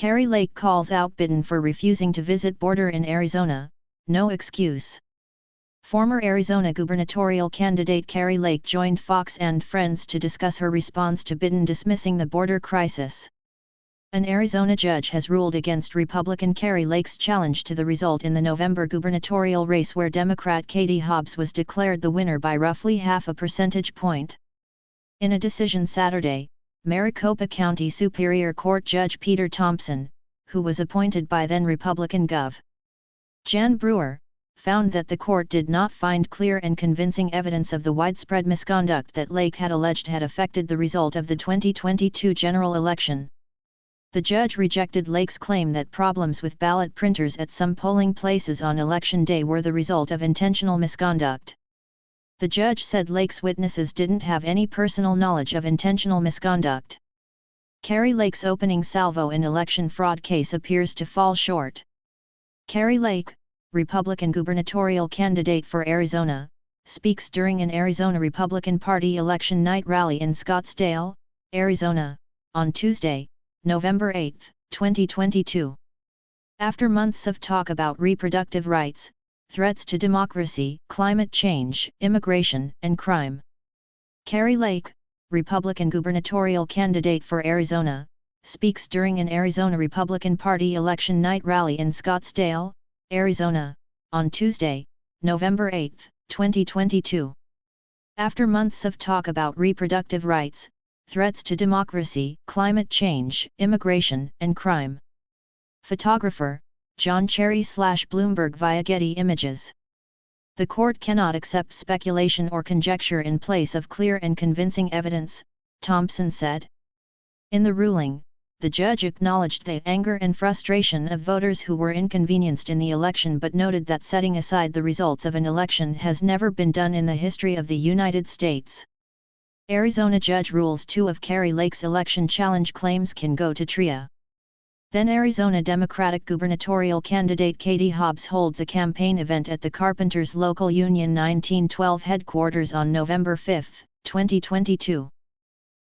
Kari Lake calls out Biden for refusing to visit border in Arizona, no excuse. Former Arizona gubernatorial candidate Kari Lake joined Fox and Friends to discuss her response to Biden dismissing the border crisis. An Arizona judge has ruled against Republican Kari Lake's challenge to the result in the November gubernatorial race where Democrat Katie Hobbs was declared the winner by roughly half a percentage point. In a decision Saturday, Maricopa County Superior Court Judge Peter Thompson, who was appointed by then Republican Gov. Jan Brewer, found that the court did not find clear and convincing evidence of the widespread misconduct that Lake had alleged had affected the result of the 2022 general election. The judge rejected Lake's claim that problems with ballot printers at some polling places on Election Day were the result of intentional misconduct. The judge said Lake's witnesses didn't have any personal knowledge of intentional misconduct. Kari Lake's opening salvo in election fraud case appears to fall short. Kari Lake, Republican gubernatorial candidate for Arizona, speaks during an Arizona Republican Party election night rally in Scottsdale, Arizona, on Tuesday, November 8, 2022. After months of talk about reproductive rights, threats to democracy, climate change, immigration, and crime, Kari Lake, Republican gubernatorial candidate for Arizona, speaks during an Arizona Republican Party election night rally in Scottsdale, Arizona, on Tuesday, November 8, 2022. After months of talk about reproductive rights, threats to democracy, climate change, immigration, and crime. Photographer, John Cherry/Bloomberg via Getty Images. The court cannot accept speculation or conjecture in place of clear and convincing evidence, Thompson said. In the ruling, the judge acknowledged the anger and frustration of voters who were inconvenienced in the election but noted that setting aside the results of an election has never been done in the history of the United States. Arizona judge rules 2 of Kari Lake's election challenge claims can go to TRIA. Then Arizona Democratic gubernatorial candidate Katie Hobbs holds a campaign event at the Carpenters Local Union 1912 headquarters on November 5, 2022.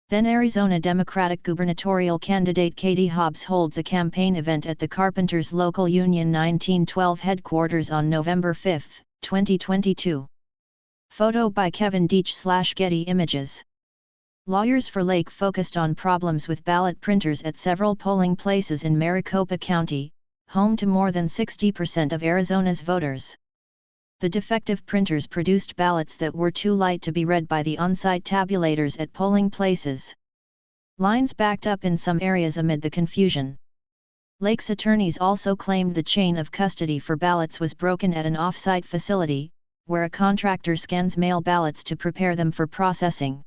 Then Arizona Democratic gubernatorial candidate Katie Hobbs holds a campaign event at the Carpenters Local Union 1912 headquarters on November 5, 2022. Photo by Kevin Deitch/Getty Images. Lawyers for Lake focused on problems with ballot printers at several polling places in Maricopa County, home to more than 60% of Arizona's voters. The defective printers produced ballots that were too light to be read by the on-site tabulators at polling places. Lines backed up in some areas amid the confusion. Lake's attorneys also claimed the chain of custody for ballots was broken at an off-site facility, where a contractor scans mail ballots to prepare them for processing.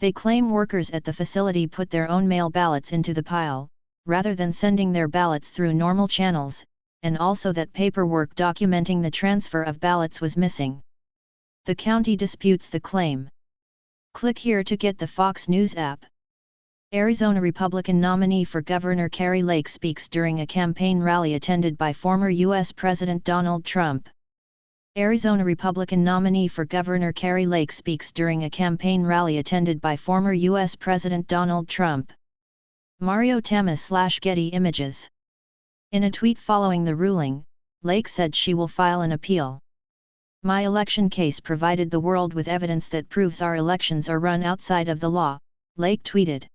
They claim workers at the facility put their own mail ballots into the pile, rather than sending their ballots through normal channels, and also that paperwork documenting the transfer of ballots was missing. The county disputes the claim. Click here to get the Fox News app. Arizona Republican nominee for Governor Kari Lake speaks during a campaign rally attended by former U.S. President Donald Trump. Arizona Republican nominee for Governor Kari Lake speaks during a campaign rally attended by former U.S. President Donald Trump. Mario Tamas/Getty Images. In a tweet following the ruling, Lake said she will file an appeal. My election case provided the world with evidence that proves our elections are run outside of the law, Lake tweeted.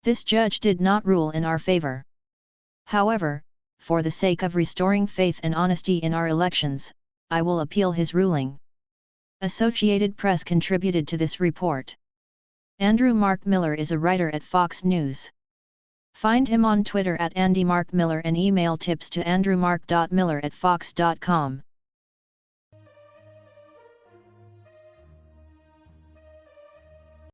This judge did not rule in our favor. However, for the sake of restoring faith and honesty in our elections, I will appeal his ruling. Associated Press contributed to this report. Andrew Mark Miller is a writer at Fox News. Find him on Twitter at AndyMarkMiller and email tips to andrewmark.miller@fox.com.